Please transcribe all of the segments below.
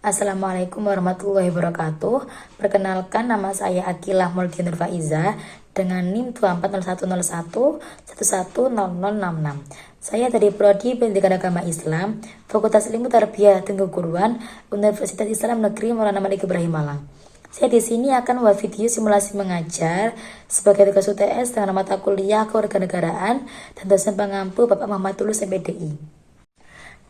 Assalamualaikum warahmatullahi wabarakatuh. Perkenalkan, nama saya Akilah Mulkinur Faiza dengan NIM 240101110066. Saya dari Prodi Pendidikan Agama Islam, Fakultas Ilmu Tarbiyah dan Keguruan, Universitas Islam Negeri Maulana Malik Ibrahim Malang. Saya di sini akan membuat video simulasi mengajar sebagai tugas UTS dengan mata kuliah Kewarganegaraan dan dosen pengampu Bapak Muhammad Tulus MPDI.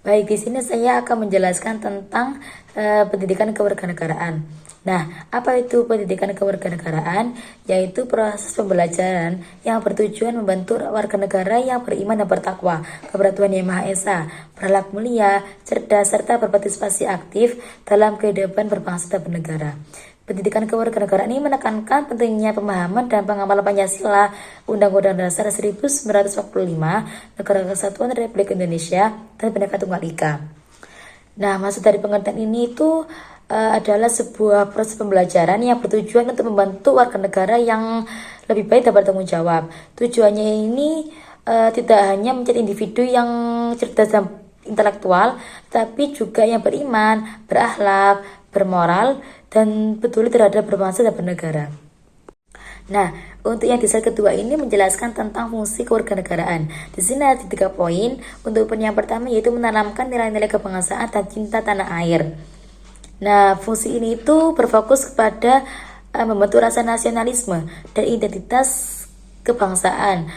Baik, di sini saya akan menjelaskan tentang pendidikan kewarganegaraan. Nah, apa itu pendidikan kewarganegaraan? Yaitu proses pembelajaran yang bertujuan membentuk warga negara yang beriman dan bertakwa kepada Tuhan Yang Maha Esa, berakhlak mulia, cerdas, serta berpartisipasi aktif dalam kehidupan berbangsa dan bernegara. Pendidikan kewarganegaraan ini menekankan pentingnya pemahaman dan pengamalan Pancasila, Undang-Undang Dasar 1945, Negara Kesatuan Republik Indonesia, dan Bhinneka Tunggal Ika. Nah, maksud dari pengertian ini itu adalah sebuah proses pembelajaran yang bertujuan untuk membantu warga negara yang lebih baik dan bertanggung jawab. Tujuannya ini tidak hanya menjadi individu yang cerdas dan intelektual, tapi juga yang beriman, berakhlak, bermoral, dan peduli terhadap berbangsa dan bernegara. Nah, untuk yang di slide kedua ini menjelaskan tentang fungsi kewarganegaraan. Di sini ada 3 poin. Untuk poin yang pertama yaitu menanamkan nilai-nilai kebangsaan dan cinta tanah air. Nah, fungsi ini itu berfokus kepada membentuk rasa nasionalisme dan identitas kebangsaan.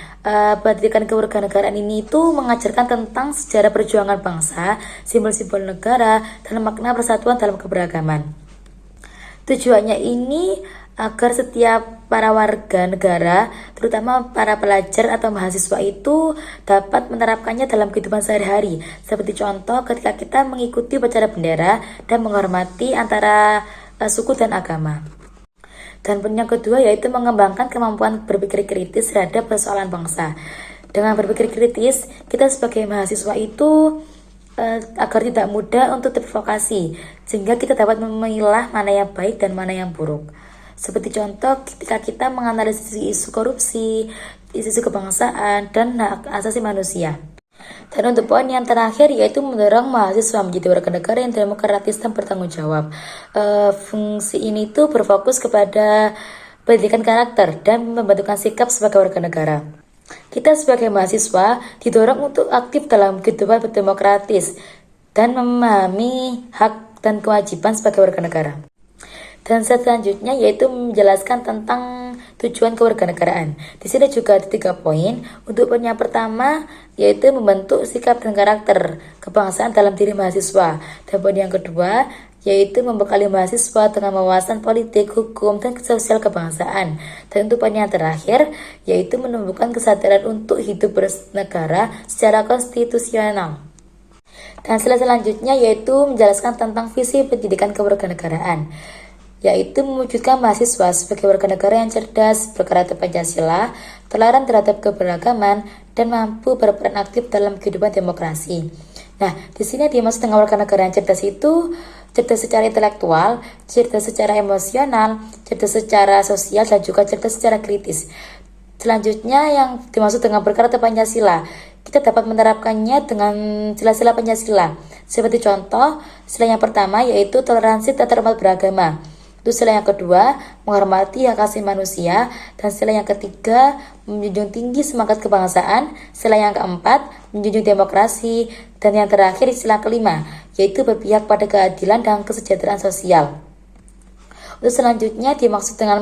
Pendidikan kewarganegaraan ini itu mengajarkan tentang sejarah perjuangan bangsa, simbol-simbol negara, dan makna persatuan dalam keberagaman. Tujuannya ini agar setiap para warga negara, terutama para pelajar atau mahasiswa itu dapat menerapkannya dalam kehidupan sehari-hari. Seperti contoh ketika kita mengikuti upacara bendera dan menghormati antara suku dan agama. Dan poin yang kedua yaitu mengembangkan kemampuan berpikir kritis terhadap persoalan bangsa. Dengan berpikir kritis, kita sebagai mahasiswa itu agar tidak mudah untuk terprovokasi, sehingga kita dapat memilah mana yang baik dan mana yang buruk. Seperti contoh ketika kita menganalisis isu korupsi, isu kebangsaan, dan hak asasi manusia. Dan untuk poin yang terakhir yaitu mendorong mahasiswa menjadi warga negara yang demokratis dan bertanggung jawab. Fungsi ini tuh berfokus kepada pendidikan karakter dan membentukkan sikap sebagai warga negara. Kita sebagai mahasiswa didorong untuk aktif dalam kehidupan berdemokratis dan memahami hak dan kewajiban sebagai warga negara. Dan selanjutnya yaitu menjelaskan tentang tujuan kewarganegaraan. Di sini juga ada 3 poin. Untuk poin yang pertama yaitu membentuk sikap dan karakter kebangsaan dalam diri mahasiswa. Dan poin yang kedua yaitu membekali mahasiswa dengan wawasan politik, hukum, dan sosial kebangsaan. Dan untuk poin yang terakhir yaitu menumbuhkan kesadaran untuk hidup bernegara secara konstitusional. Dan selanjutnya yaitu menjelaskan tentang visi pendidikan kewarganegaraan, yaitu mewujudkan mahasiswa sebagai warga negara yang cerdas, berkarakter Pancasila, toleran terhadap keberagaman, dan mampu berperan aktif dalam kehidupan demokrasi. Nah, di sini dimaksud dengan warga negara yang cerdas itu cerdas secara intelektual, cerdas secara emosional, cerdas secara sosial, dan juga cerdas secara kritis. Selanjutnya yang dimaksud dengan berkarakter Pancasila, kita dapat menerapkannya dengan sila-sila Pancasila. Seperti contoh, sila yang pertama yaitu toleransi antarumat beragama. Itu sila yang kedua, menghormati hak asasi manusia, dan sila yang ketiga, menjunjung tinggi semangat kebangsaan, sila yang keempat, menjunjung demokrasi, dan yang terakhir sila kelima, yaitu berpihak pada keadilan dan kesejahteraan sosial. Untuk selanjutnya dimaksud dengan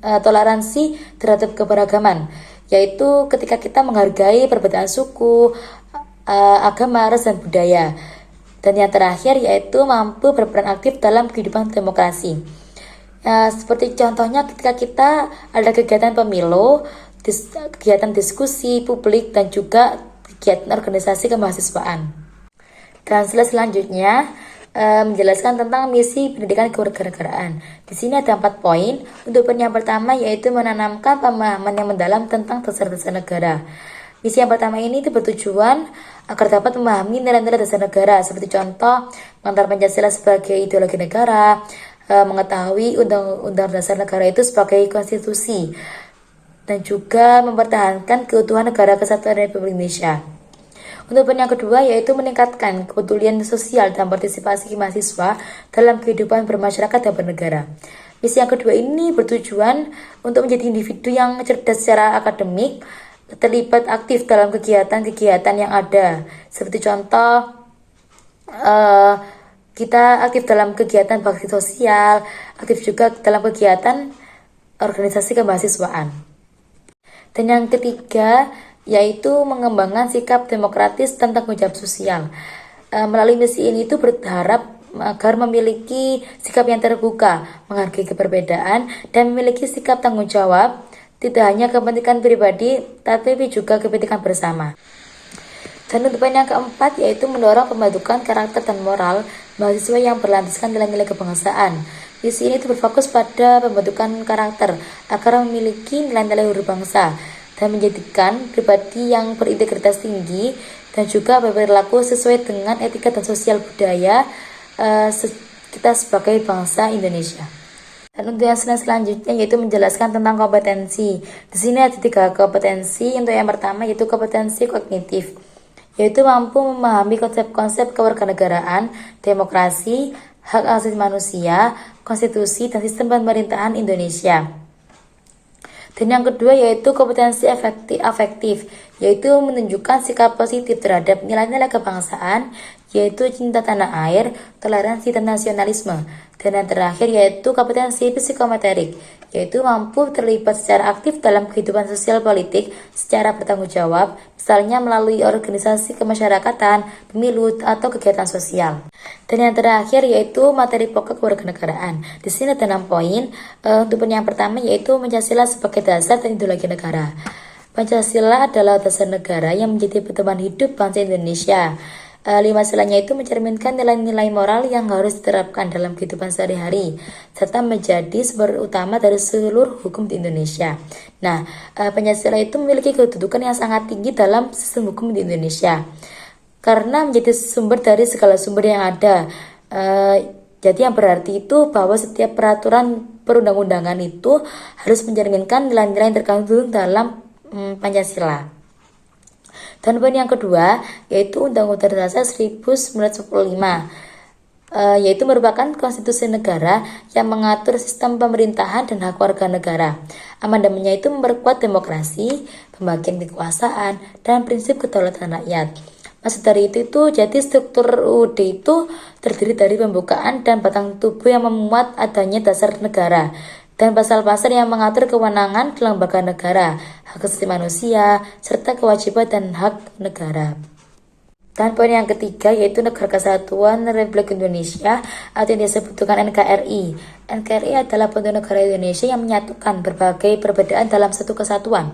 toleransi terhadap keberagaman, yaitu ketika kita menghargai perbedaan suku, agama, ras, dan budaya. Dan yang terakhir yaitu mampu berperan aktif dalam kehidupan demokrasi. Seperti contohnya ketika kita ada kegiatan pemilu, kegiatan diskusi publik, dan juga kegiatan organisasi kemahasiswaan. Dan selanjutnya menjelaskan tentang misi pendidikan kewarganegaraan. Di sini ada 4 poin. Untuk poin yang pertama yaitu menanamkan pemahaman yang mendalam tentang dasar-dasar negara. Misi yang pertama ini itu bertujuan agar dapat memahami nilai-nilai dasar negara, seperti contoh mengantar Pancasila sebagai ideologi negara, mengetahui undang-undang dasar negara itu sebagai konstitusi, dan juga mempertahankan keutuhan negara kesatuan Republik Indonesia. Untuk poin yang kedua yaitu meningkatkan kepedulian sosial dan partisipasi mahasiswa dalam kehidupan bermasyarakat dan bernegara. Misi yang kedua ini bertujuan untuk menjadi individu yang cerdas secara akademik, terlibat aktif dalam kegiatan-kegiatan yang ada. Seperti contoh, kita aktif dalam kegiatan bakti sosial, aktif juga dalam kegiatan organisasi kemahasiswaan. Dan yang ketiga yaitu mengembangkan sikap demokratis dan tanggung jawab sosial. Melalui misi ini itu berharap agar memiliki sikap yang terbuka, menghargai keberbedaan, dan memiliki sikap tanggung jawab, tidak hanya kepentingan pribadi, tapi juga kepentingan bersama. Dan untuk poin yang keempat yaitu mendorong pembentukan karakter dan moral mahasiswa yang berlandaskan nilai-nilai kebangsaan. Misi ini berfokus pada pembentukan karakter agar memiliki nilai-nilai luhur bangsa dan menjadikan pribadi yang berintegritas tinggi dan juga berperilaku sesuai dengan etika dan sosial budaya kita sebagai bangsa Indonesia. Dan untuk yang selanjutnya yaitu menjelaskan tentang kompetensi. Di sini ada 3 kompetensi. Untuk yang pertama yaitu kompetensi kognitif, yaitu mampu memahami konsep-konsep kewarganegaraan, demokrasi, hak asasi manusia, konstitusi, dan sistem pemerintahan Indonesia. Dan yang kedua yaitu kompetensi afektif, yaitu menunjukkan sikap positif terhadap nilai-nilai kebangsaan, yaitu cinta tanah air, toleransi, dan nasionalisme. Dan yang terakhir yaitu kompetensi psikomotorik, yaitu mampu terlibat secara aktif dalam kehidupan sosial politik secara bertanggung jawab, misalnya melalui organisasi kemasyarakatan, pemilu, atau kegiatan sosial. Dan yang terakhir yaitu materi pokok kewarganegaraan. Di sini ada 6 poin. Untuk poin yang pertama yaitu Pancasila sebagai dasar dan ideologi negara. Pancasila adalah dasar negara yang menjadi pedoman hidup bangsa Indonesia. 5 silanya itu mencerminkan nilai-nilai moral yang harus diterapkan dalam kehidupan sehari-hari, serta menjadi sumber utama dari seluruh hukum di Indonesia. Nah, Pancasila itu memiliki kedudukan yang sangat tinggi dalam sistem hukum di Indonesia, karena menjadi sumber dari segala sumber yang ada. Jadi yang berarti itu bahwa setiap peraturan perundang-undangan itu harus mencerminkan nilai-nilai yang terkandung dalam Pancasila. Dan poin yang kedua yaitu Undang-Undang Dasar 1945, yaitu merupakan konstitusi negara yang mengatur sistem pemerintahan dan hak warga negara. Amandemennya itu memperkuat demokrasi, pembagian kekuasaan, dan prinsip kedaulatan rakyat. Maksud dari itu jadi struktur UUD itu terdiri dari pembukaan dan batang tubuh yang memuat adanya dasar negara dan pasal-pasal yang mengatur kewenangan lembaga negara, hak asasi manusia, serta kewajiban dan hak negara. Dan poin yang ketiga yaitu Negara Kesatuan Republik Indonesia atau yang disebut dengan NKRI. NKRI adalah bentuk negara Indonesia yang menyatukan berbagai perbedaan dalam satu kesatuan.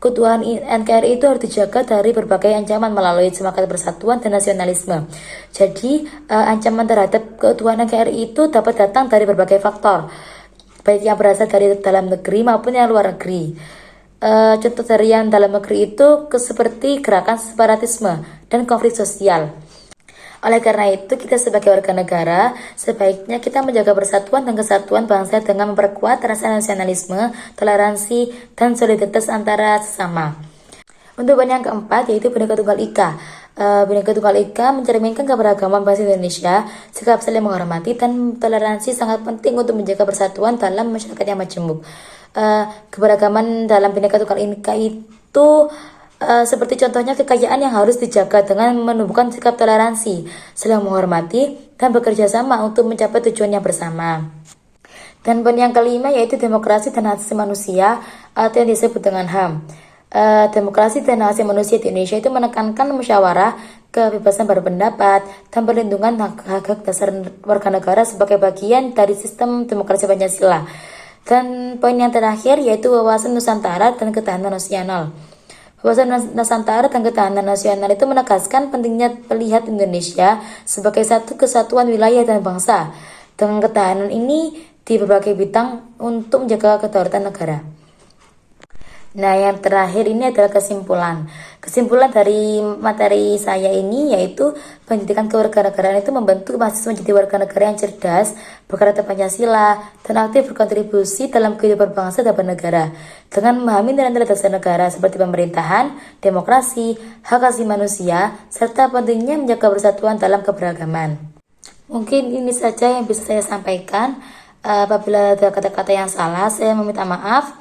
Keutuhan NKRI itu harus dijaga dari berbagai ancaman melalui semangat persatuan dan nasionalisme. Jadi ancaman terhadap keutuhan NKRI itu dapat datang dari berbagai faktor, baik yang berasal dari dalam negeri maupun yang luar negeri. Contoh dari yang dalam negeri itu seperti gerakan separatisme dan konflik sosial. Oleh karena itu, kita sebagai warga negara sebaiknya kita menjaga persatuan dan kesatuan bangsa dengan memperkuat rasa nasionalisme, toleransi, dan solidaritas antara sesama. Untuk poin yang keempat yaitu Bhinneka Tunggal Ika. Bhinneka Tunggal Ika mencerminkan keberagaman bangsa Indonesia, sikap saling menghormati dan toleransi sangat penting untuk menjaga persatuan dalam masyarakat yang majemuk. Keberagaman dalam Bhinneka Tunggal Ika itu seperti contohnya kekayaan yang harus dijaga dengan menumbuhkan sikap toleransi, saling menghormati, dan bekerja sama untuk mencapai tujuan yang bersama. Dan poin yang kelima yaitu demokrasi dan hak asasi manusia atau yang disebut dengan HAM. Demokrasi dan hak asasi manusia di Indonesia itu menekankan musyawarah, kebebasan berpendapat, dan perlindungan hak-hak dasar warga negara sebagai bagian dari sistem demokrasi Pancasila. Dan poin yang terakhir yaitu wawasan Nusantara dan ketahanan nasional. Wawasan Nusantara dan ketahanan nasional itu menegaskan pentingnya melihat Indonesia sebagai satu kesatuan wilayah dan bangsa dengan ketahanan ini di berbagai bidang untuk menjaga kedaulatan negara. Nah, yang terakhir ini adalah kesimpulan. Kesimpulan dari materi saya ini yaitu pendidikan kewarganegaraan itu membantu mahasiswa menjadi warga negara yang cerdas, berkarakter Pancasila, dan aktif berkontribusi dalam kehidupan bangsa dan bernegara. Dengan memahami nilai-nilai dasar negara seperti pemerintahan, demokrasi, hak asasi manusia, serta pentingnya menjaga persatuan dalam keberagaman. Mungkin ini saja yang bisa saya sampaikan. Apabila ada kata-kata yang salah, saya meminta maaf.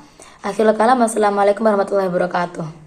Akhirul kalam, wassalamualaikum warahmatullahi wabarakatuh.